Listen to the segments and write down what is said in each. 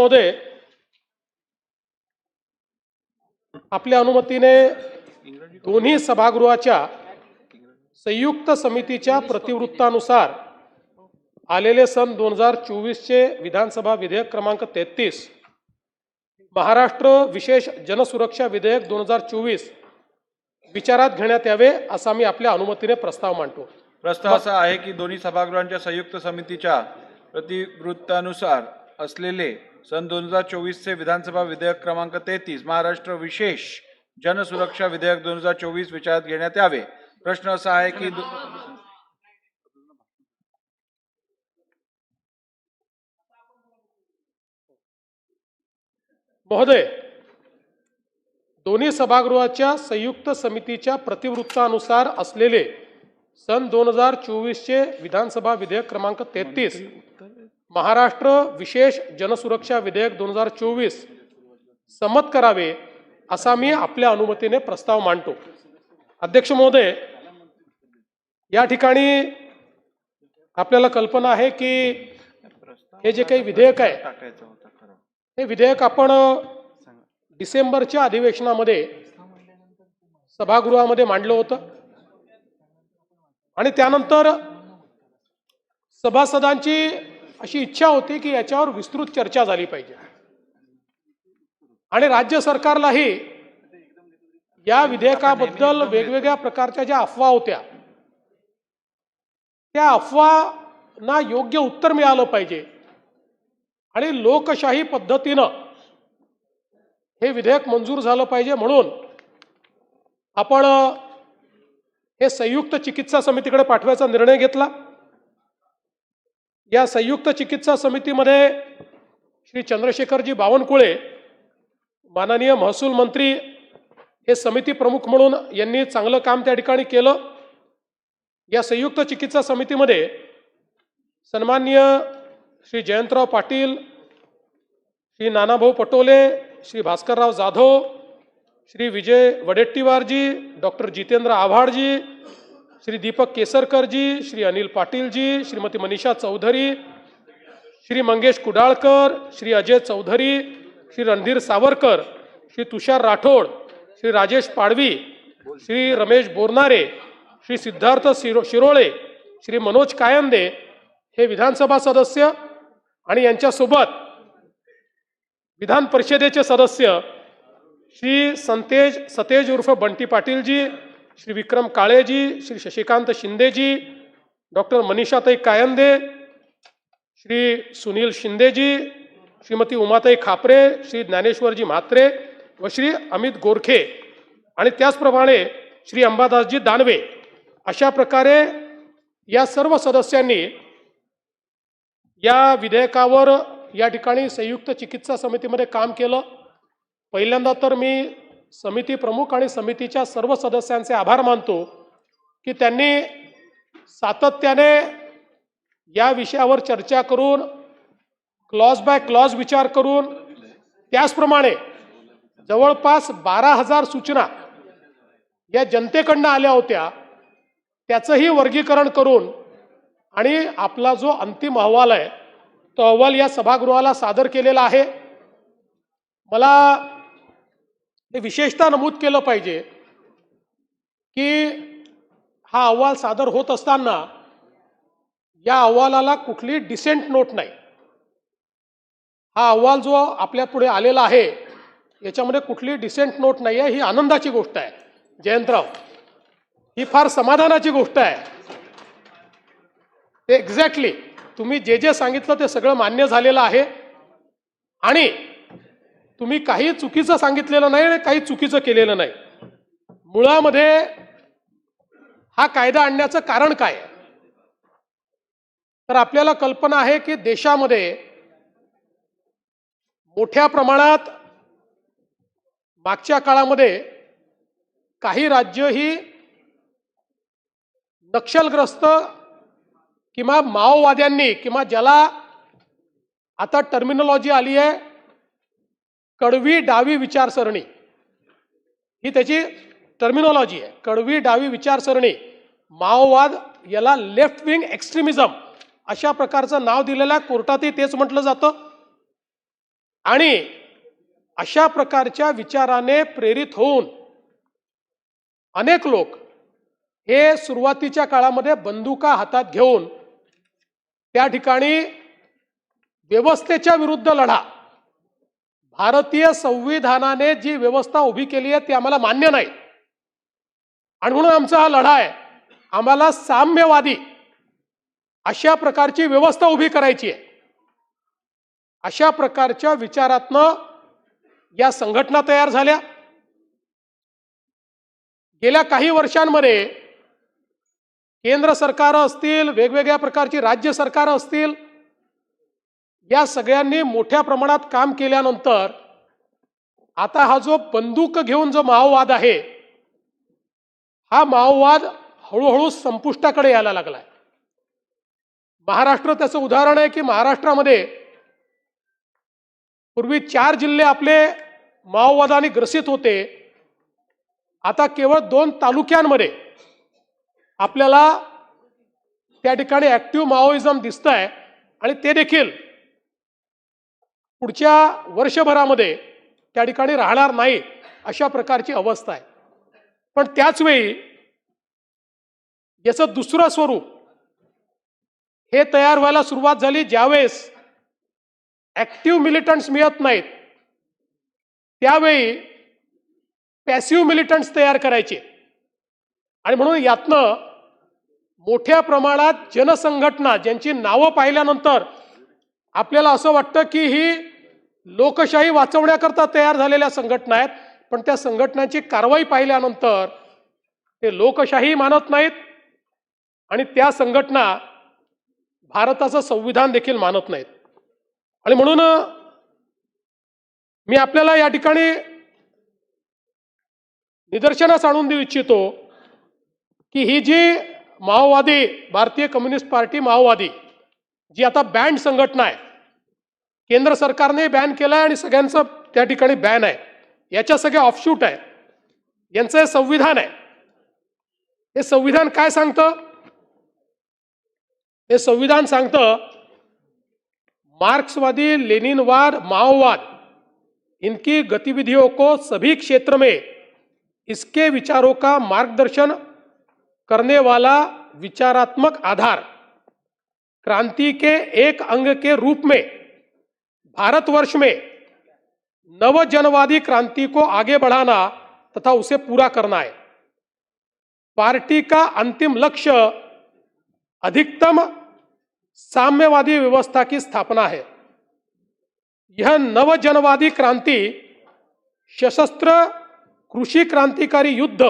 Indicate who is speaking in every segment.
Speaker 1: महोदय, आपल्या अनुमतीने दोन्ही सभागृहाच्या संयुक्त समितीच्या प्रतिवृत्तानुसार आलेले सन 2024 चे विधानसभा विधेयक क्रमांक 33 महाराष्ट्र विशेष जनसुरक्षा विधेयक 2024 विचारात घेण्यात यावे असा मी आपल्या अनुमतीने प्रस्ताव मांडतो।
Speaker 2: प्रस्ताव असा आहे की दोन्ही सभागृहांच्या संयुक्त समितीच्या प्रतिवृत्तानुसार असलेले सन 2024 चे विधानसभा विधेयक क्रमांक 33 महाराष्ट्र विशेष जनसुरक्षा विधेयक 2024 विचारात घेण्यात यावे। प्रश्न असा आहे की
Speaker 1: महोदय, दोन्ही सभागृहाच्या संयुक्त समितीच्या प्रतिवृत्तानुसार असलेले सन 2024 चे विधानसभा विधेयक क्रमांक 33 महाराष्ट्र विशेष जनसुरक्षा विधेयक 2024 संमत करावे असा मी आपल्या अनुमतीने प्रस्ताव मांडतो। अध्यक्ष महोदय, या ठिकाणी आपल्याला कल्पना आहे की हे जे काही विधेयक आहे हे विधेयक आपण डिसेंबरच्या अधिवेशनामध्ये सभागृहामध्ये मांडलं होतं आणि त्यानंतर सभासदांची अशी इच्छा होती की याच्यावर विस्तृत चर्चा झाली पाहिजे आणि राज्य सरकारलाही या विधेयकाबद्दल वेगवेगळ्या प्रकारच्या ज्या अफवा होत्या त्या अफवांना योग्य उत्तर मिळालं पाहिजे आणि लोकशाही पद्धतीनं हे विधेयक मंजूर झालं पाहिजे म्हणून आपण हे संयुक्त चिकित्सा समितीकडे पाठवायचा निर्णय घेतला। या संयुक्त चिकित्सा समितीमध्ये श्री चंद्रशेखरजी बावनकुळे माननीय महसूल मंत्री हे समिती प्रमुख म्हणून यांनी चांगलं काम त्या ठिकाणी केलं। या संयुक्त चिकित्सा समितीमध्ये सन्माननीय श्री जयंतराव पाटील, श्री नानाभाऊ पटोले, श्री भास्करराव जाधव, श्री विजय वडेट्टीवारजी, डॉक्टर जितेंद्र आव्हाडजी, श्री दीपक केसरकरजी, श्री अनिल पाटीलजी, श्रीमती मनीषा चौधरी, श्री मंगेश कुडाळकर, श्री अजय चौधरी, श्री रणधीर सावरकर, श्री तुषार राठोड, श्री राजेश पाडवी, श्री रमेश बोरनारे, श्री सिद्धार्थ शिरोळे, श्री मनोज कायंदे हे विधानसभा सदस्य आणि यांच्यासोबत विधान परिषदेचे सदस्य श्री सतेज उर्फ बंटी पाटीलजी, श्री विक्रम काळेजी, श्री शशिकांत शिंदेजी, डॉक्टर मनीषाताई कायंदे, श्री सुनील शिंदेजी, श्रीमती उमाताई खापरे, श्री ज्ञानेश्वरजी म्हात्रे व श्री अमित गोरखे आणि त्याचप्रमाणे श्री अंबादासजी दानवे अशा प्रकारे या सर्व सदस्यांनी या विधेयकावर या ठिकाणी संयुक्त चिकित्सा समितीमध्ये काम केलं। पहिल्यांदा तर मी समिती प्रमुख आणि समितीच्या सर्व सदस्यांचे आभार मानतो की त्यांनी सातत्याने या विषयावर चर्चा करून क्लॉज बाय क्लॉज विचार करून त्याचप्रमाणे जवळपास 12,000 सूचना या जनतेकडनं आल्या होत्या त्याचंही वर्गीकरण करून आणि आपला जो अंतिम अहवाल आहे तो अहवाल या सभागृहाला सादर केलेला आहे। मला हे विशेषतः नमूद केलं पाहिजे की हा अहवाल सादर होत असताना या अहवालाला कुठली डिसेंट नोट नाही। हा अहवाल जो आपल्या पुढे आलेला आहे याच्यामध्ये कुठली डिसेंट नोट नाही आहे, ही आनंदाची गोष्ट आहे जयंतराव, ही फार समाधानाची गोष्ट आहे। ते एक्झॅक्टली तुम्ही जे जे सांगितलं ते सगळं मान्य झालेलं आहे आणि तुम्ही काही चुकीचं सांगितलेलं नाही आणि काही चुकीचं केलेलं नाही। मुळामध्ये हा कायदा आणण्याचं कारण काय आहे तर आपल्याला कल्पना आहे की देशामध्ये मोठ्या प्रमाणात मागच्या काळामध्ये काही राज्य ही नक्षलग्रस्त किंवा माओवाद्यांनी किंवा ज्याला आता टर्मिनॉलॉजी आली आहे कडवी डावी विचारसरणी, ही त्याची टर्मिनॉलॉजी आहे, कडवी डावी विचारसरणी, माओवाद याला लेफ्ट विंग एक्स्ट्रीमिझम अशा प्रकारचं नाव दिलेलं आहे। कोर्टातही तेच म्हटलं जातं आणि अशा प्रकारच्या विचाराने प्रेरित होऊन अनेक लोक हे सुरुवातीच्या काळामध्ये बंदुका हातात घेऊन त्या ठिकाणी व्यवस्थेच्या विरुद्ध लढा, भारतीय संविधानाने जी व्यवस्था उभी केली आहे ती आम्हाला मान्य नाही आणि म्हणून आमचा हा लढा आहे, आम्हाला साम्यवादी अशा प्रकारची व्यवस्था उभी करायची आहे, अशा प्रकारच्या विचारातनं या संघटना तयार झाल्या. गेल्या काही वर्षांमध्ये केंद्र सरकार असतील, वेगवेगळ्या प्रकारची राज्य सरकार असतील, या सगळ्यांनी मोठ्या प्रमाणात काम केल्यानंतर आता हा जो बंदूक घेऊन जो माओवाद आहे, हा माओवाद हळूहळू संपुष्टाकडे यायला लागलाय. महाराष्ट्र त्याचं उदाहरण आहे की महाराष्ट्रामध्ये पूर्वी 4 जिल्हे आपले माओवादाने ग्रसित होते, आता केवळ 2 तालुक्यांमध्ये आपल्याला त्या ठिकाणी ऍक्टिव्ह माओइझम दिसतंय आणि ते देखील पुढच्या वर्षभरामध्ये त्या ठिकाणी राहणार नाही अशा प्रकारची अवस्था आहे. पण त्याच वेळी याचं दुसरं स्वरूप हे तयार व्हायला सुरुवात झाली ज्यावेळेस ऍक्टिव्ह मिलिटंट्स मिळत नाहीत, त्यावेळी पॅसिव्ह मिलिटंट्स तयार करायचे आणि म्हणून यातनं मोठ्या प्रमाणात जनसंघटना ज्यांची नावं पाहिल्यानंतर आपल्याला असं वाटतं की ही लोकशाही वाचवण्याकरता तयार झालेल्या संघटना आहेत, पण त्या संघटनांची कारवाई पाहिल्यानंतर ते लोकशाही मानत नाहीत आणि त्या संघटना भारताचं संविधान देखील मानत नाहीत. आणि म्हणून मी आपल्याला या ठिकाणी निदर्शनास आणून देऊ इच्छितो की ही जी माओवादी भारतीय कम्युनिस्ट पार्टी माओवादी जी आता बॅन्ड संघटना आहे, केंद्र सरकारने बॅन केलाय आणि सगळ्यांचं त्या ठिकाणी बॅन आहे, याच्या सगळ्या ऑफशूट आहे, यांचं हे संविधान आहे. हे संविधान काय सांगतं? हे संविधान सांगतं मार्क्सवादी लेनिनवाद माओवाद इनकी गतिविधियों को सभी क्षेत्र में इसके विचारों का मार्गदर्शन करने वाला विचारात्मक आधार क्रांति के एक अंग के रूप में भारतवर्ष में नवजनवादी क्रांति को आगे बढ़ाना तथा उसे पूरा करना है. पार्टी का अंतिम लक्ष्य अधिकतम साम्यवादी व्यवस्था की स्थापना है. यह नवजनवादी क्रांति सशस्त्र कृषि क्रांतिकारी युद्ध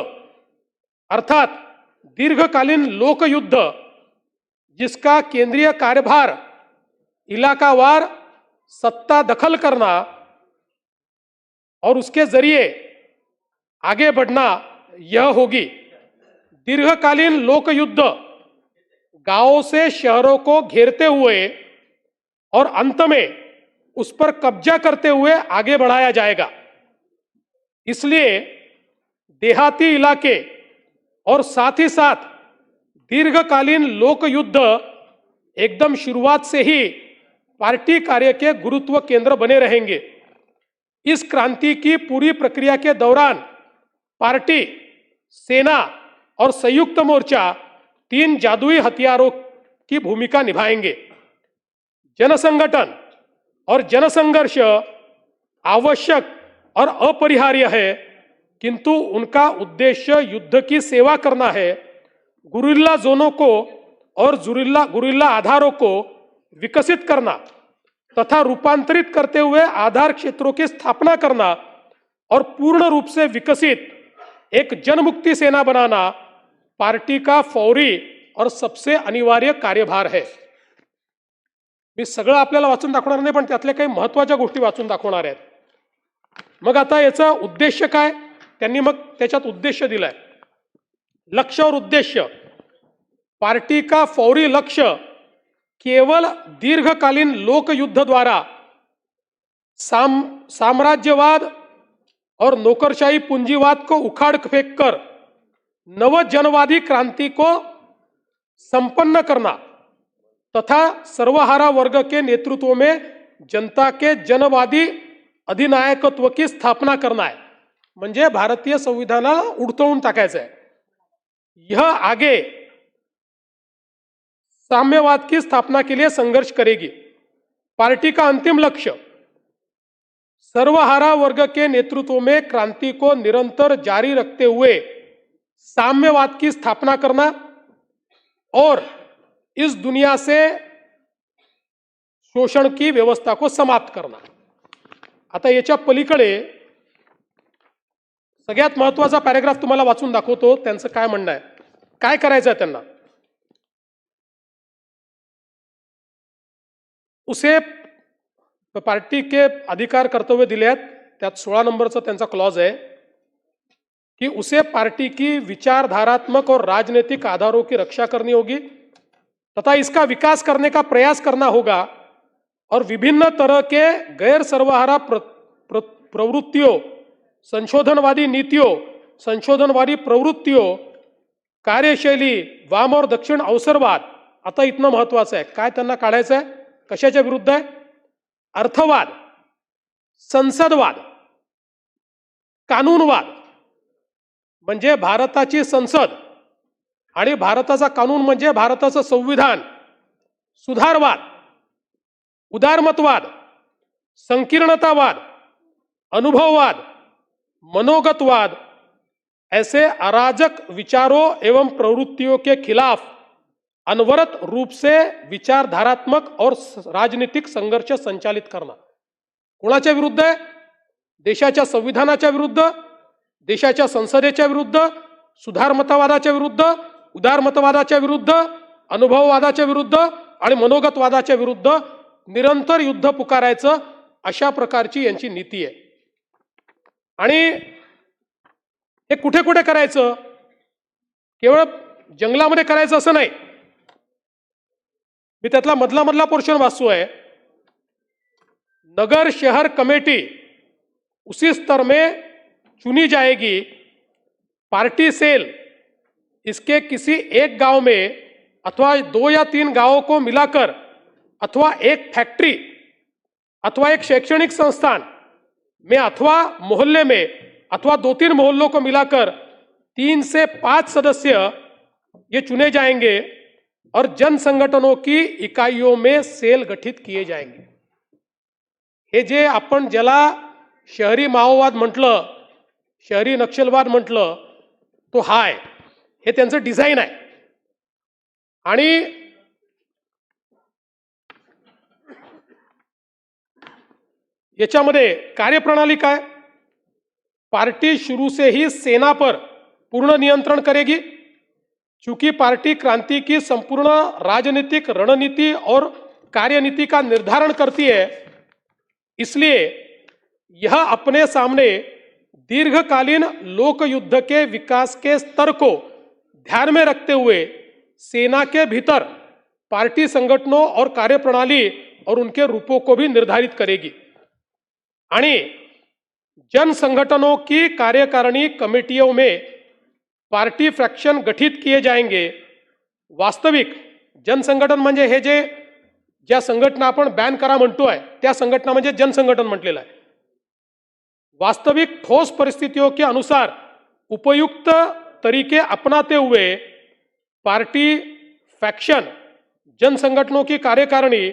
Speaker 1: अर्थात दीर्घकालीन लोक युद्ध जिसका केंद्रीय कार्यभार इलाकावार सत्ता दखल करना और उसके जरिए आगे बढ़ना यह होगी. दीर्घकालीन लोक युद्ध गांवों से शहरों को घेरते हुए और अंत में उस पर कब्जा करते हुए आगे बढ़ाया जाएगा. इसलिए देहाती इलाके और साथ ही साथ दीर्घकालीन लोक युद्ध एकदम शुरुआत से ही पार्टी कार्य के गुरुत्व केंद्र बने रहेंगे. इस क्रांति की पूरी प्रक्रिया के दौरान पार्टी, सेना और संयुक्त मोर्चा 3 जादुई हथियारों की भूमिका निभाएंगे. जनसंगठन और जनसंघर्ष आवश्यक और अपरिहार्य है, किंतु उनका उद्देश्य युद्ध की सेवा करना है. गुरिल्ला जोनों को और गुरिल्ला आधारों को विकसित करना तथा रूपांतरित करते हुए आधार क्षेत्रों की स्थापना करना और पूर्ण रूप से विकसित एक जनमुक्ति सेना बनाना पार्टी का फौरी और सबसे अनिवार्य कार्यभार है. मी सगळं आपल्याला वाचून दाखवणार नाही, पण त्यातल्या काही महत्त्वाच्या गोष्टी वाचून दाखवणार आहेत. मग आता याचा उद्देश काय? त्यांनी मग त्याच्यात उद्देश दिलाय. लक्ष्य और उद्देश्य. पार्टी का फौरी लक्ष्य केवल दीर्घकालीन लोक युद्ध द्वारा साम्राज्यवाद और नौकरशाही पूंजीवाद को उखाड़ फेंक कर नवजनवादी क्रांति को संपन्न करना तथा सर्वहारा वर्ग के नेतृत्व में जनता के जनवादी अधिनायकत्व की स्थापना करना है, म्हणजे भारतीय संविधानाला उडतवून टाकायचं आहे. यह आगे साम्यवाद की स्थापना के लिए संघर्ष करेगी. पार्टी का अंतिम लक्ष्य सर्वहारा वर्ग के नेतृत्व में क्रांति को निरंतर जारी रखते हुए साम्यवाद की स्थापना करना और इस दुनिया से शोषण की व्यवस्था को समाप्त करना. आता याच्या पलीकडे सगळ्यात महत्त्वाचा पॅराग्राफ तुम्हाला वाचून दाखवतो. त्यांचं काय म्हणणं आहे, काय करायचं आहे त्यांना. उसे पार्टी के अधिकार कर्तव्य दिले आहेत. त्यात 16 नंबरचा त्यांचा क्लॉज आहे कि उसे पार्टी की विचारधारात्मक और राजनीतिक आधारों की रक्षा करनी होगी तथा इसका विकास करने का प्रयास करना होगा और विभिन्न तरह के गैर सर्वहारा प्रवृत्तियों, संशोधनवादी नीतियों, संशोधनवादी प्रवृत्तियों, कार्यशैली, वाम और दक्षिण अवसरवाद. आता इतनं महत्वाचं आहे. काय त्यांना काढायचं आहे, कशाच्या विरुद्ध आहे. अर्थवाद, संसदवाद, कानूनवाद म्हणजे भारताची संसद आणि भारताचा कानून म्हणजे भारताचं संविधान, सुधारवाद, उदारमतवाद, संकीर्णतावाद, अनुभववाद, मनोगतवाद, ऐसे अराजक विचारों एवं प्रवृत्तियों के खिलाफ अनवरत रूप से विचारधारात्मक और राजनीतिक संघर्ष संचालित करना. कोणाच्या विरुद्ध आहे. देशाच्या संविधानाच्या विरुद्ध, देशाच्या संसदेच्या विरुद्ध, सुधारमतवादाच्या विरुद्ध, उदारमतवादाच्या विरुद्ध, अनुभववादाच्या विरुद्ध आणि मनोगतवादाच्या विरुद्ध निरंतर युद्ध पुकारायचं, अशा प्रकारची यांची नीती आहे. आणि हे कुठे कुठे करायचं, केवळ जंगलामध्ये करायचं असं नाही. मी त्यातला मधला पोर्शन वाचतोय. नगर शहर कमेटी उसी स्तर में चुनी जाएगी. पार्टी सेल इसके किसी एक गांव में अथवा 2 या 3 गांवों को मिलाकर अथवा एक फैक्ट्री अथवा एक शैक्षणिक संस्थान में अथवा मोहल्ले में अथवा 2-3 मोहल्लों को मिलाकर 3 से 5 सदस्य ये चुने जाएंगे और जन संगठनों की इकाइयों में सेल गठित किए जाएंगे. हे जे आपण ज्याला शहरी माओवाद म्हटलं, शहरी नक्षलवाद म्हटलं, तो हा आहे. हे त्यांचं डिझाईन आहे. आणि याच्यामध्ये कार्यप्रणाली काय. पार्टी शुरू से ही सेना पर पूर्ण नियंत्रण करेगी. चूंकि पार्टी क्रांति की संपूर्ण राजनीतिक रणनीति और कार्यनीति का निर्धारण करती है, इसलिए यह अपने सामने दीर्घकालीन लोक युद्ध के विकास के स्तर को ध्यान में रखते हुए सेना के भीतर पार्टी संगठनों और कार्यप्रणाली और उनके रूपों को भी निर्धारित करेगी. आणि जन संगठनों की कार्यकारिणी कमेटियों में पार्टी फ्रॅक्शन गठित किए जाएंगे. वास्तविक जनसंघटन म्हणजे हे जे ज्या संघटना आपण बॅन करा म्हणतोय त्या संघटना म्हणजे जनसंघटन म्हटलेलं आहे. वास्तविक ठोस परिस्थितियों के अनुसार उपयुक्त तरीके अपनाते हुए पार्टी फैक्शन जन संगठनों की कार्यकारिणी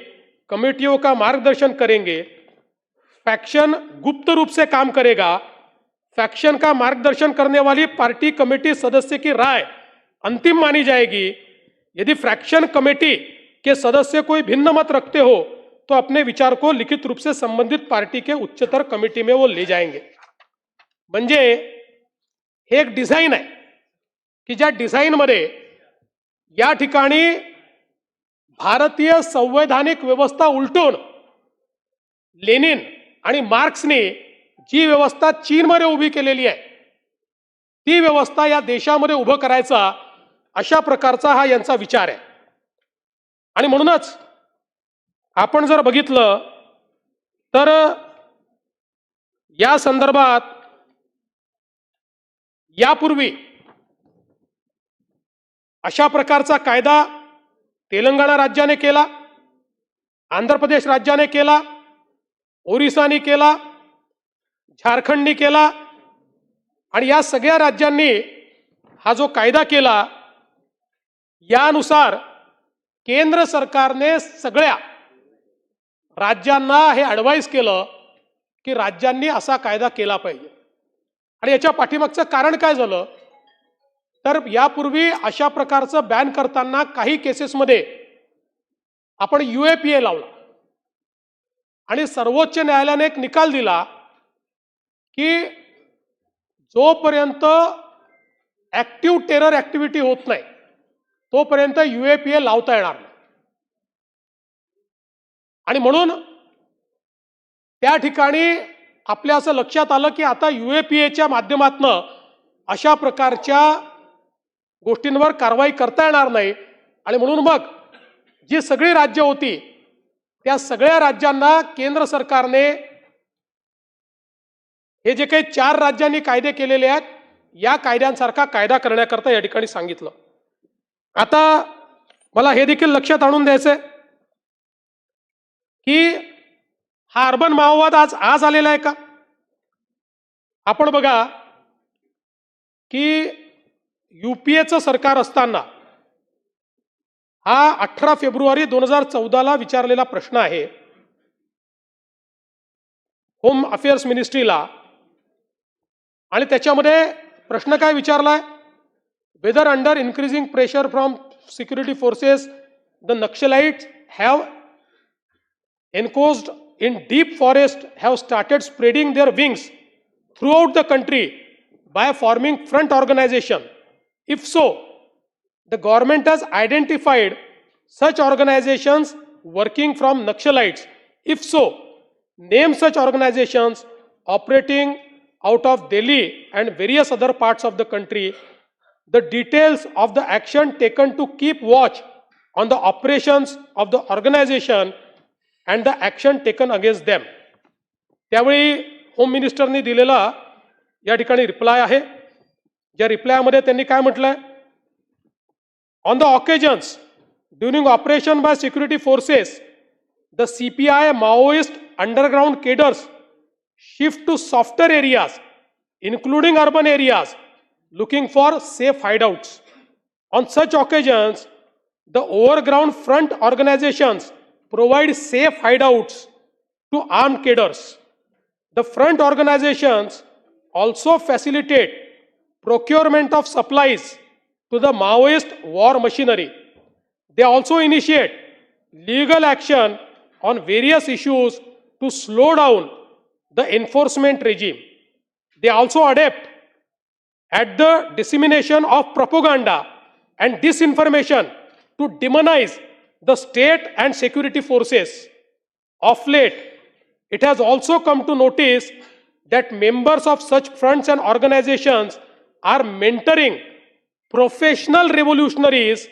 Speaker 1: कमेटियों का मार्गदर्शन करेंगे. फैक्शन गुप्त रूप से काम करेगा. फैक्शन का मार्गदर्शन करने वाली पार्टी कमेटी सदस्य की राय अंतिम मानी जाएगी. यदि फ्रैक्शन कमेटी के सदस्य कोई भिन्न मत रखते हो तो अपने विचार को लिखित रूप से संबंधित पार्टी के उच्चतर कमेटी में वो ले जाएंगे. म्हणजे हे एक डिझाईन आहे की ज्या डिझाईन मध्ये या ठिकाणी भारतीय संवैधानिक व्यवस्था उलटून लेनिन आणि मार्क्सने जी व्यवस्था चीनमध्ये उभी केलेली आहे ती व्यवस्था या देशामध्ये उभं करायचा, अशा प्रकारचा हा यांचा विचार आहे. आणि म्हणूनच आपण जर बघितलं तर या संदर्भात यापूर्वी अशा प्रकारचा कायदा तेलंगणा राज्याने केला, आंध्र प्रदेश राज्याने केला, ओरिसाने केला, झारखंडनी केला आणि या सगळ्या राज्यांनी हा जो कायदा केला यानुसार केंद्र सरकारने सगळ्या राज्यांना हे ॲडवाईस केलं की राज्यांनी असा कायदा केला पाहिजे. आणि याच्या पाठीमागचं कारण काय झालं तर यापूर्वी अशा प्रकारचं बॅन करताना काही केसेसमध्ये आपण UAPA लावला आणि सर्वोच्च न्यायालयाने एक निकाल दिला की जोपर्यंत ॲक्टिव्ह टेरर ॲक्टिव्हिटी होत नाही तोपर्यंत UAPA लावता येणार नाही. आणि म्हणून त्या ठिकाणी आपल्या असं लक्षात आलं की आता UAPAच्या माध्यमातून अशा प्रकारच्या गोष्टींवर कारवाई करता येणार नाही. आणि म्हणून मग जी सगळी राज्य होती त्या सगळ्या राज्यांना केंद्र सरकारने हे जे काही 4 राज्यांनी कायदे केलेले आहेत या कायद्यांसारखा कायदा करण्याकरता या ठिकाणी सांगितलं. आता मला हे देखील लक्षात आणून द्यायचंय की हा अर्बन माओवाद आज आलेला आहे का. आपण बघा की UPAचं सरकार असताना हा 18 फेब्रुवारी 2014 विचारलेला प्रश्न आहे होम अफेअर्स मिनिस्ट्रीला. आणि त्याच्यामध्ये प्रश्न काय विचारलाय, whether under increasing pressure from security forces the naxalites have enclosed in deep forest have started spreading their wings throughout the country by forming front organization. If so, the government has identified such organizations working from Naxalites. If so, name such organizations operating out of Delhi and various other parts of the country. The details of the action taken to keep watch on the operations of the organization and the action taken against them. त्यावेळी home मिनिस्टरनी दिलेला या ठिकाणी reply आहे. ज्या रिप्लायमध्ये त्यांनी काय म्हटलंय, on the occasions during operation by security forces the CPI Maoist underground cadres shift to softer areas including urban areas looking for safe hideouts. On such occasions, the overground front organizations provide safe hideouts to armed cadres. The front organizations also facilitate procurement of supplies to the Maoist war machinery. They also initiate legal action on various issues to slow down the enforcement regime. They also adept at the dissemination of propaganda and disinformation to demonize the state and security forces. Of late, it has also come to notice that members of such fronts and organizations are mentoring professional revolutionaries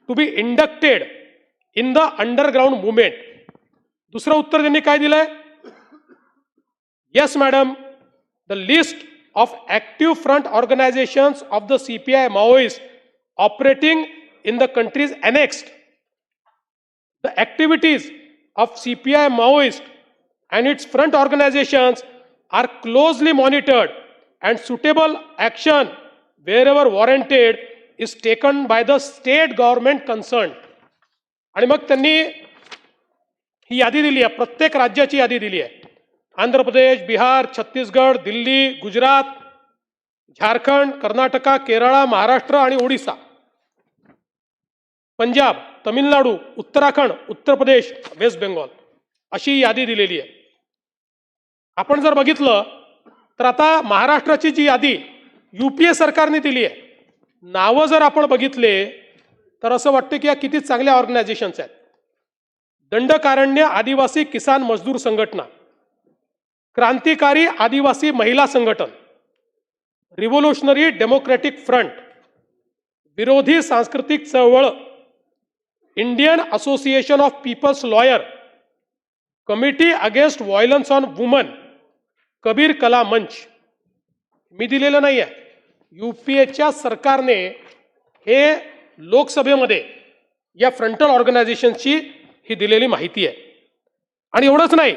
Speaker 1: to be inducted in the underground movement. दुसरं उत्तर त्यांनी काय दिलंय, yes madam, the list of active front organizations of the CPI Maoists operating in the country is annexed. The activities of CPI Maoist and its front organizations are closely monitored and suitable action wherever warranted is taken by the state government concerned. आणि मग त्यांनी ही यादी दिली आहे, प्रत्येक राज्याची यादी दिली आहे. आंध्र प्रदेश, बिहार, छत्तीसगड, दिल्ली, गुजरात, झारखंड, कर्नाटका, केरळ, महाराष्ट्र आणि ओडिसा, पंजाब, तमिळनाडू, उत्तराखंड, उत्तर प्रदेश, वेस्ट बेंगॉल अशी यादी दिलेली आहे. आपण जर बघितलं तर आता महाराष्ट्राची जी यादी UPA सरकारने दिली आहे, नावं जर आपण बघितले तर असं वाटतं की या किती चांगल्या ऑर्गनायझेशन्स आहेत. दंडकारण्य आदिवासी किसान मजदूर संघटना, क्रांतिकारी आदिवासी महिला संघटन, रिव्होल्युशनरी डेमोक्रेटिक फ्रंट, विरोधी सांस्कृतिक चळवळ, Indian association of people's lawyer, committee against violence on woman, Kabir Kala Manch. मी दिलेलं नाही आहे, UPAच्या सरकारने हे लोकसभेमध्ये या फ्रंटल ऑर्गनायझेशनची ही दिलेली माहिती आहे. आणि एवढंच नाही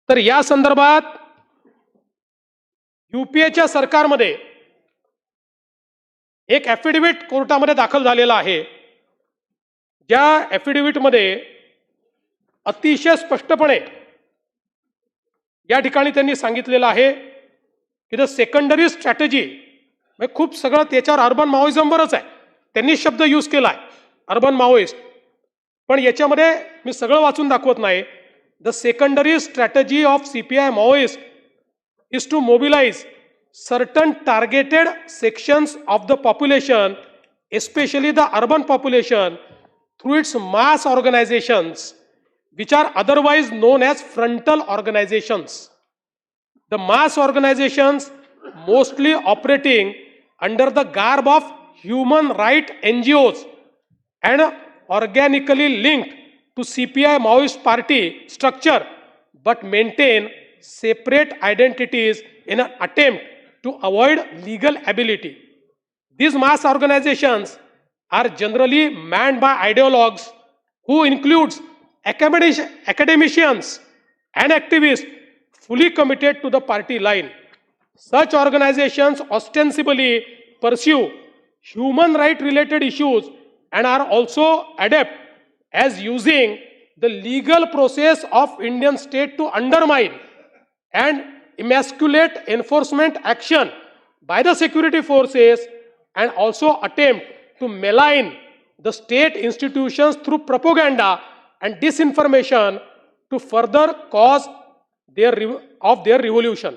Speaker 1: तर या संदर्भात UPAच्या सरकारमध्ये एक ॲफिडेव्हिट कोर्टामध्ये दाखल झालेला आहे, ज्या ॲफिडेव्हिटमध्ये अतिशय स्पष्टपणे या ठिकाणी त्यांनी सांगितलेलं आहे की द सेकंडरी स्ट्रॅटेजी, म्हणजे खूप सगळं त्याच्यावर अर्बन माओइझमवरच आहे, त्यांनी शब्द यूज केला आहे अर्बन माओइस्ट, पण याच्यामध्ये मी सगळं वाचून दाखवत नाही. The secondary strategy of CPI Maoist is to mobilise certain targeted sections of the population, especially the urban population, through its mass organizations, which are otherwise known as frontal organizations. The mass organizations mostly operating under the garb of human right NGOs and organically linked to CPI Maoist party structure, but maintain separate identities in an attempt to avoid legal ability. These mass organizations are generally manned by ideologues who includes academicians and activists fully committed to the party line. Such organizations ostensibly pursue human right related issues and are also adept as using the legal process of Indian state to undermine and emasculate enforcement action by the security forces, and also attempt to malign the state institutions through propaganda and disinformation to further cause their revolution.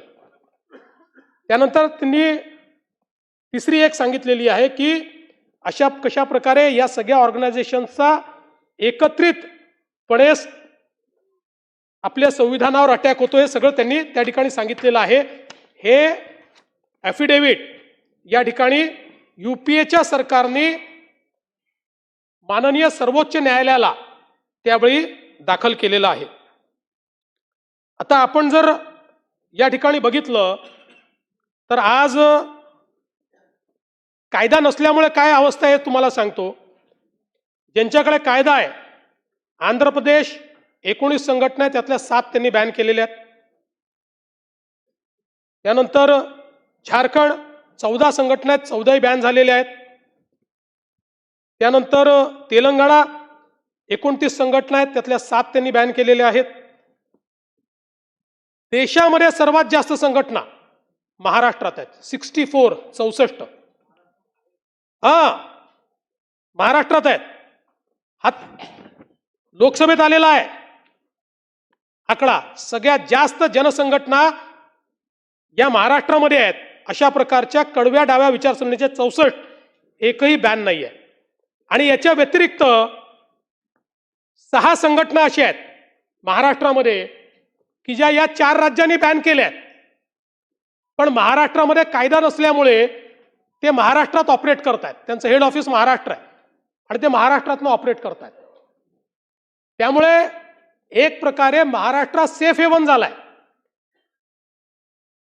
Speaker 1: त्यानंतर त्यांनी तिसरी एक सांगितलेली आहे की अशा कशा प्रकारे या सगळ्या ऑर्गनायझेशनचा एकत्रितपणे आपल्या संविधानावर अटॅक होतो, हे सगळं त्यांनी त्या ठिकाणी सांगितलेलं आहे. हे ॲफिडेव्हिट या ठिकाणी UPAच्या सरकारने माननीय सर्वोच्च न्यायालयाला त्यावेळी दाखल केलेलं आहे. आता आपण जर या ठिकाणी बघितलं तर आज कायदा नसल्यामुळे काय अवस्था आहे तुम्हाला सांगतो. ज्यांच्याकडे कायदा आहे, आंध्र प्रदेश 19 संघटना आहेत, त्यातल्या 7 त्यांनी बॅन केलेल्या आहेत. त्यानंतर झारखंड 14 संघटना आहेत, 14ही बॅन झालेल्या आहेत. त्यानंतर तेलंगणा 29 संघटना आहेत, त्यातल्या 7 त्यांनी बॅन केलेल्या आहेत. देशामध्ये सर्वात जास्त संघटना महाराष्ट्रात आहेत, 64. महाराष्ट्रात आहेत. हा लोकसभेत आलेला आहे आकडा. सगळ्यात जास्त जनसंघटना या महाराष्ट्रामध्ये आहेत. अशा प्रकारच्या कडव्या डाव्या विचारसरणीचे 64, एकही बॅन नाही आहे. आणि याच्या व्यतिरिक्त 6 संघटना अशा आहेत महाराष्ट्रामध्ये की ज्या या 4 राज्यांनी बॅन केल्या आहेत, पण महाराष्ट्रामध्ये कायदा नसल्यामुळे ते महाराष्ट्रात ऑपरेट करतायत. त्यांचं हेड ऑफिस महाराष्ट्र आहे आणि ते महाराष्ट्रातनं ऑपरेट करतायत. त्यामुळे एक प्रकारे महाराष्ट्र सेफ हेवन झालाय.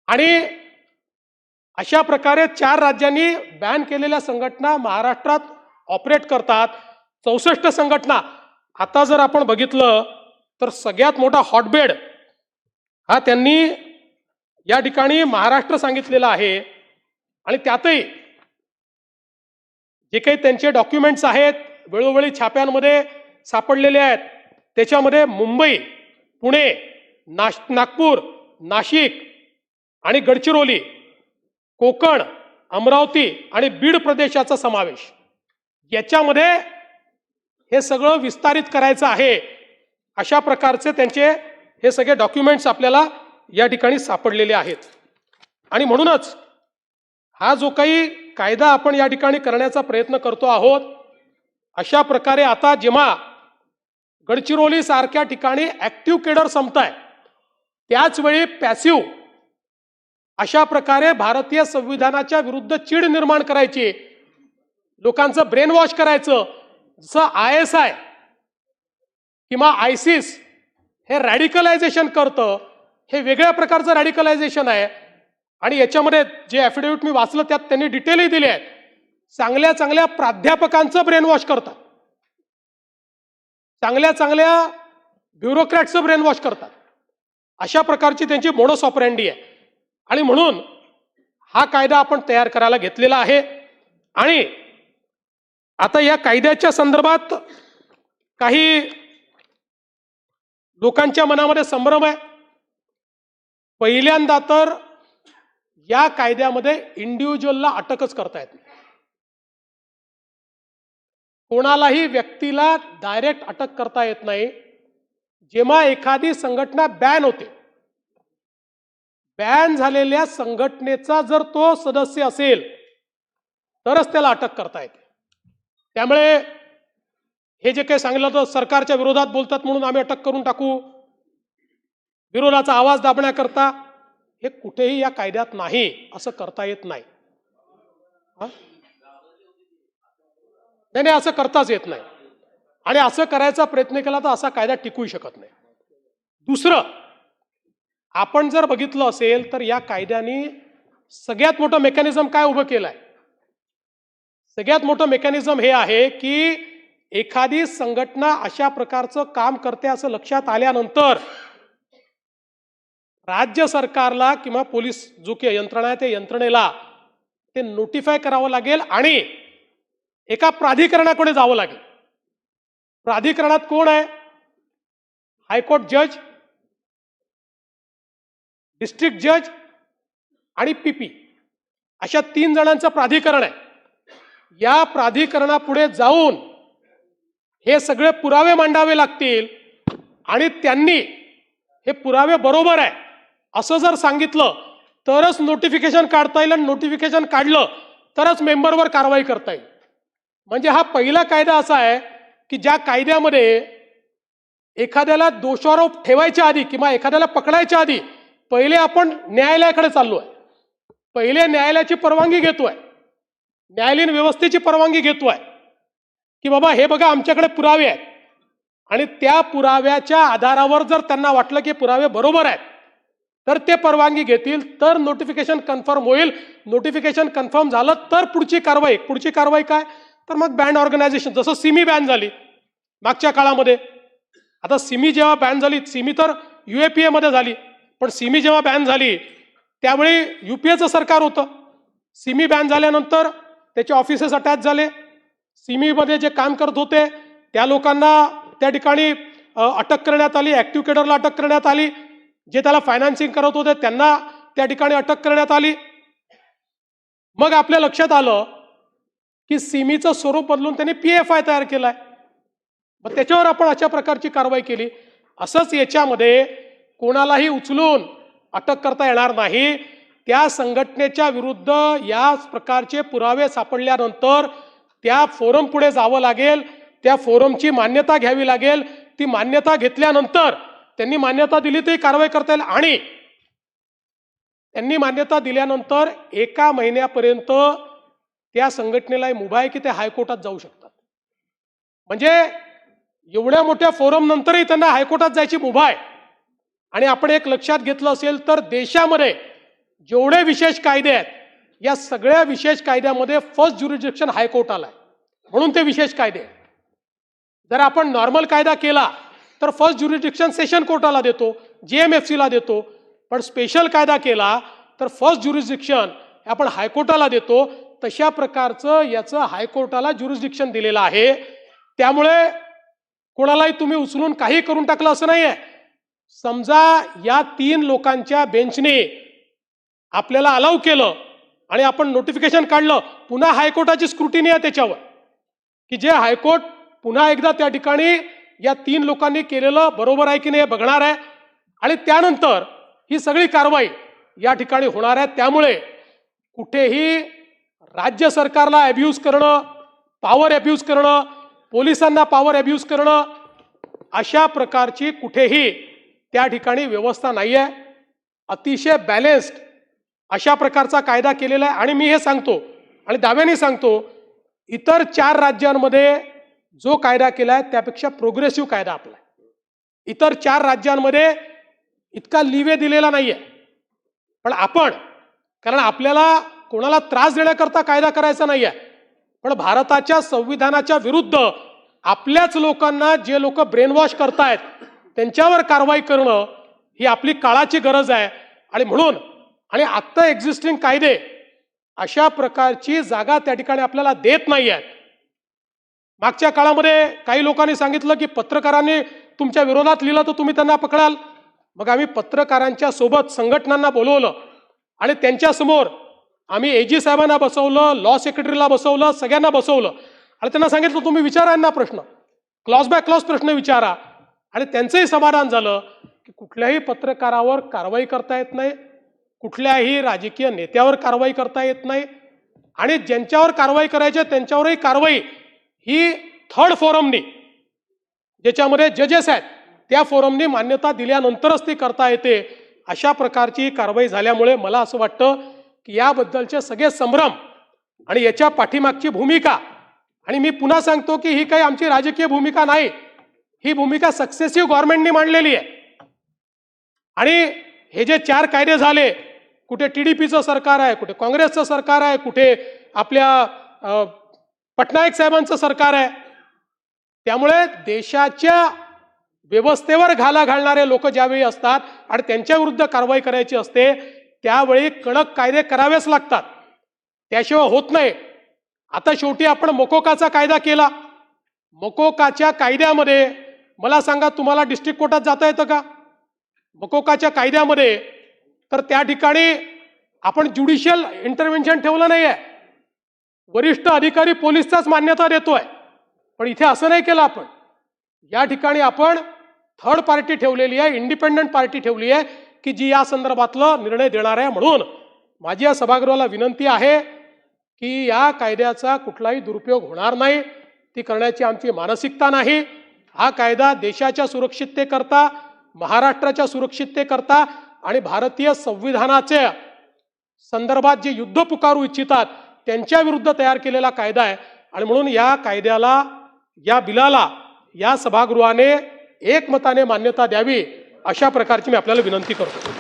Speaker 1: आणि अशा प्रकारे 4 राज्यांनी बॅन केलेल्या संघटना महाराष्ट्रात ऑपरेट करतात. 64 संघटना. आता जर आपण बघितलं तर सगळ्यात मोठा हॉटबेड हा त्यांनी या ठिकाणी महाराष्ट्र सांगितलेला आहे. आणि त्यातही जे काही त्यांचे डॉक्युमेंट्स आहेत वेळोवेळी छाप्यांमध्ये सापडलेले आहेत, त्याच्यामध्ये मुंबई, पुणे, नागपूर, नाशिक आणि गडचिरोली, कोकण, अमरावती आणि बीड प्रदेशाचा समावेश. याच्यामध्ये हे सगळं विस्तारित करायचं आहे. अशा प्रकारचे त्यांचे हे सगळे डॉक्युमेंट्स आपल्याला या ठिकाणी सापडलेले आहेत. आणि म्हणूनच हा जो काही कायदा आपण या ठिकाणी करण्याचा प्रयत्न करतो आहोत, अशा प्रकारे आता जेव्हा गडचिरोली सारख्या ठिकाणी ऍक्टिव्ह केडर संपताय, त्याच वेळी पॅसिव्ह अशा प्रकारे भारतीय संविधानाच्या विरुद्ध चीड निर्माण करायची, लोकांचं ब्रेन वॉश करायचं. जसं ISI किंवा ISIS हे रॅडिकलायझेशन करतं, हे वेगळ्या प्रकारचं रॅडिकलायझेशन आहे. आणि याच्यामध्ये जे ॲफिडेव्हिट मी वाचलं त्यात त्यांनी डिटेलही दिले आहेत. चांगल्या चांगल्या प्राध्यापकांचं ब्रेन वॉश करतात, चांगल्या चांगल्या ब्युरोक्रॅटचं ब्रेन वॉश करतात. अशा प्रकारची त्यांची मोडस ऑपरँडी आहे. आणि म्हणून हा कायदा आपण तयार करायला घेतलेला आहे आणि आता या कायद्याच्या संदर्भात काही लोकांच्या मनामध्ये संभ्रम आहे. पहिल्यांदा तर या कायद्यामध्ये इंडिव्हिज्युअलला अटकच करता येत नाही. कोणालाही व्यक्तीला डायरेक्ट अटक करता येत नाही. जेव्हा एखादी संघटना बॅन होते, बॅन झालेल्या संघटनेचा जर तो सदस्य असेल तरच त्याला अटक करता येते. त्यामुळे हे जे काही सांगितलं तर सरकारच्या विरोधात बोलतात म्हणून आम्ही अटक करून टाकू, विरोधाचा आवाज दाबण्याकरता, हे कुठेही या कायद्यात नाही. असं करता येत नाही. नाही, असं करताच येत नाही आणि असं करायचा प्रयत्न केला तर असा कायदा टिकू शकत नाही. दुसरं, आपण जर बघितलं असेल तर या कायद्याने सगळ्यात मोठं मेकॅनिझम काय उभं केलंय? सगळ्यात मोठं मेकॅनिझम हे आहे की एखादी संघटना अशा प्रकारचं काम करते असं लक्षात आल्यानंतर राज्य सरकारला किंवा पोलीस जो काही यंत्रणा आहे त्या यंत्रणेला ते नोटिफाय करावं लागेल आणि एका प्राधिकरणाकडे जावं लागेल. प्राधिकरणात कोण आहे? हायकोर्ट जज, डिस्ट्रिक्ट जज आणि पीपी अशा 3 जणांचं प्राधिकरण आहे. या प्राधिकरणापुढे जाऊन हे सगळे पुरावे मांडावे लागतील आणि त्यांनी हे पुरावे बरोबर आहे असं जर सांगितलं तरच नोटिफिकेशन काढता येईल आणि नोटिफिकेशन काढलं तरच मेंबरवर कारवाई करता येईल. म्हणजे हा पहिला कायदा असा आहे की ज्या कायद्यामध्ये एखाद्याला दोषारोप ठेवायच्या आधी किंवा एखाद्याला पकडायच्या आधी पहिले आपण न्यायालयाकडे चाललोय, पहिले न्यायालयाची परवानगी घेतोय, न्यायालयीन व्यवस्थेची परवानगी घेतोय की बाबा हे बघा आमच्याकडे पुरावे आहेत आणि त्या पुराव्याच्या आधारावर जर त्यांना वाटलं की पुरावे बरोबर आहेत तर ते परवानगी घेतील, तर नोटिफिकेशन कन्फर्म होईल. नोटिफिकेशन कन्फर्म झालं तर पुढची कारवाई काय? तर मग बँड ऑर्गनायझेशन, जसं सिमी बॅन झाली मागच्या काळामध्ये. आता सिमी जेव्हा बॅन झाली, सिमी तर UAPA मध्ये झाली, पण सिमी जेव्हा बॅन झाली त्यावेळी UPAचं सरकार होतं. सिमी बॅन झाल्यानंतर त्याचे ऑफिसेस अटॅच झाले. सिमीमध्ये जे काम करत होते त्या लोकांना त्या ठिकाणी अटक करण्यात आली, ॲक्टिव्ह केडरला अटक करण्यात आली, जे त्याला फायनान्सिंग करत होते त्यांना त्या ठिकाणी अटक करण्यात आली. मग आपल्या लक्षात आलं की सिमीचं स्वरूप बदलून त्यांनी PFI तयार केलाय. मग त्याच्यावर आपण अशा प्रकारची कारवाई केली. असंच याच्यामध्ये कोणालाही उचलून अटक करता येणार नाही. त्या संघटनेच्या विरुद्ध या प्रकारचे पुरावे सापडल्यानंतर त्या फोरम पुढे जावं लागेल, त्या फोरमची मान्यता घ्यावी लागेल. ती मान्यता घेतल्यानंतर त्यांनी मान्यता दिली तरी कारवाई करता येईल आणि त्यांनी मान्यता दिल्यानंतर 1 महिन्यापर्यंत त्या संघटनेला मुभा आहे की ते हायकोर्टात जाऊ शकतात. म्हणजे एवढ्या मोठ्या फोरम नंतरही त्यांना हायकोर्टात जायची मुभा आहे. आणि आपण एक लक्षात घेतलं असेल तर देशामध्ये जेवढे विशेष कायदे आहेत या सगळ्या विशेष कायद्यामध्ये फर्स्ट ज्युरिडिक्शन हायकोर्टाला आहे, म्हणून ते विशेष कायदे. जर आपण नॉर्मल कायदा केला तर फर्स्ट ज्युरिडिक्शन सेशन कोर्टाला देतो, GMFCला देतो, पण स्पेशल कायदा केला तर फर्स्ट ज्युरिडिक्शन आपण हायकोर्टाला देतो. तशा प्रकारचं याचं हायकोर्टाला ज्युरिडिक्शन दिलेलं आहे. त्यामुळे कोणालाही तुम्ही उचलून काही करून टाकलं असं नाही आहे. समजा या 3 लोकांच्या बेंचने आपल्याला अलाउ केलं आणि आपण नोटिफिकेशन काढलं, पुन्हा हायकोर्टाची स्क्रुटिनी आहे त्याच्यावर की जे हायकोर्ट पुन्हा एकदा त्या ठिकाणी या 3 लोकांनी केलेलं बरोबर आहे की नाही हे बघणार आहे आणि त्यानंतर ही सगळी कारवाई या ठिकाणी होणार आहे. त्यामुळे कुठेही राज्य सरकारला अब्यूज करणं, पॉवर अब्यूज करणं, पोलिसांना पॉवर अब्यूज करणं, अशा प्रकारची कुठेही त्या ठिकाणी व्यवस्था नाही आहे. अतिशय बॅलेन्स्ड अशा प्रकारचा कायदा केलेला आहे. आणि मी हे सांगतो आणि दाव्याने सांगतो, इतर 4 राज्यांमध्ये जो कायदा केला आहे त्यापेक्षा प्रोग्रेसिव्ह कायदा आपला आहे. इतर 4 राज्यांमध्ये इतका लिवे दिलेला नाहीये. पण आपण, कारण आपल्याला कोणाला त्रास देण्याकरता कायदा करायचा नाहीये, पण भारताच्या संविधानाच्या विरुद्ध आपल्याच लोकांना जे लोक ब्रेनवॉश करतायत त्यांच्यावर कारवाई करणं ही आपली काळाची गरज आहे. आणि म्हणून आणि आत्ता एक्झिस्टिंग कायदे अशा प्रकारची जागा त्या ठिकाणी आपल्याला देत नाही आहेत. मागच्या काळामध्ये काही लोकांनी सांगितलं की पत्रकारांनी तुमच्या विरोधात लिहिलं तर तुम्ही त्यांना पकडाल. मग आम्ही पत्रकारांच्या सोबत संघटनांना बोलवलं आणि त्यांच्यासमोर आम्ही एजी साहेबांना बसवलं, लॉ सेक्रेटरीला बसवलं, सगळ्यांना बसवलं आणि त्यांना सांगितलं तुम्ही विचारा यांना प्रश्न, क्लॉज बाय क्लॉज प्रश्न विचारा. आणि त्यांचंही समाधान झालं की कुठल्याही पत्रकारावर कारवाई करता येत नाही, कुठल्याही राजकीय नेत्यावर कारवाई करता येत नाही आणि ज्यांच्यावर कारवाई करायची त्यांच्यावरही कारवाई ही थर्ड फोरमनी, ज्याच्यामध्ये जजेस आहेत त्या फोरमनी मान्यता दिल्यानंतरच ती करता येते. अशा प्रकारची कारवाई झाल्यामुळे मला असं वाटतं की याबद्दलचे सगळे संभ्रम आणि याच्या पाठीमागची भूमिका, आणि मी पुन्हा सांगतो की ही काही आमची राजकीय भूमिका नाही, ही भूमिका सक्सेसिव्ह गव्हर्नमेंटनी मांडलेली आहे. आणि हे जे 4 कायदे झाले, कुठे TDPचं सरकार आहे, कुठे काँग्रेसचं सरकार आहे, कुठे आपल्या पटनायक साहेबांचं सरकार आहे, त्यामुळे देशाच्या व्यवस्थेवर घाला घालणारे लोक ज्यावेळी असतात आणि त्यांच्या विरुद्ध कारवाई करायची असते त्यावेळी कडक कायदे करावेच लागतात, त्याशिवाय होत नाही. आता शेवटी आपण मकोकाचा कायदा केला. मकोकाच्या कायद्यामध्ये मला सांगा तुम्हाला डिस्ट्रिक्ट कोर्टात जाता येतं का? मकोकाच्या कायद्यामध्ये तर त्या ठिकाणी आपण ज्युडिशियल इंटरव्हेन्शन ठेवलं नाही आहे, वरिष्ठ अधिकारी पोलिसचाच मान्यता देतोय. पण इथे असं नाही केलं आपण. या ठिकाणी आपण थर्ड पार्टी ठेवलेली आहे, इंडिपेंडंट पार्टी ठेवली आहे की जी या संदर्भातला निर्णय देणार आहे. म्हणून माझी या सभागृहाला विनंती आहे की या कायद्याचा कुठलाही दुरुपयोग होणार नाही, ती करण्याची आमची मानसिकता नाही. हा कायदा देशाच्या सुरक्षिततेकरता, महाराष्ट्राच्या सुरक्षिततेकरता आणि भारतीय संविधानाच्या संदर्भात जे युद्ध पुकारू इच्छितात त्यांच्या विरुद्ध तयार केलेला कायदा आहे. आणि म्हणून या कायद्याला, या बिलाला या सभागृहाने एकमताने मान्यता द्यावी अशा प्रकारची मी आपल्याला विनंती करतो.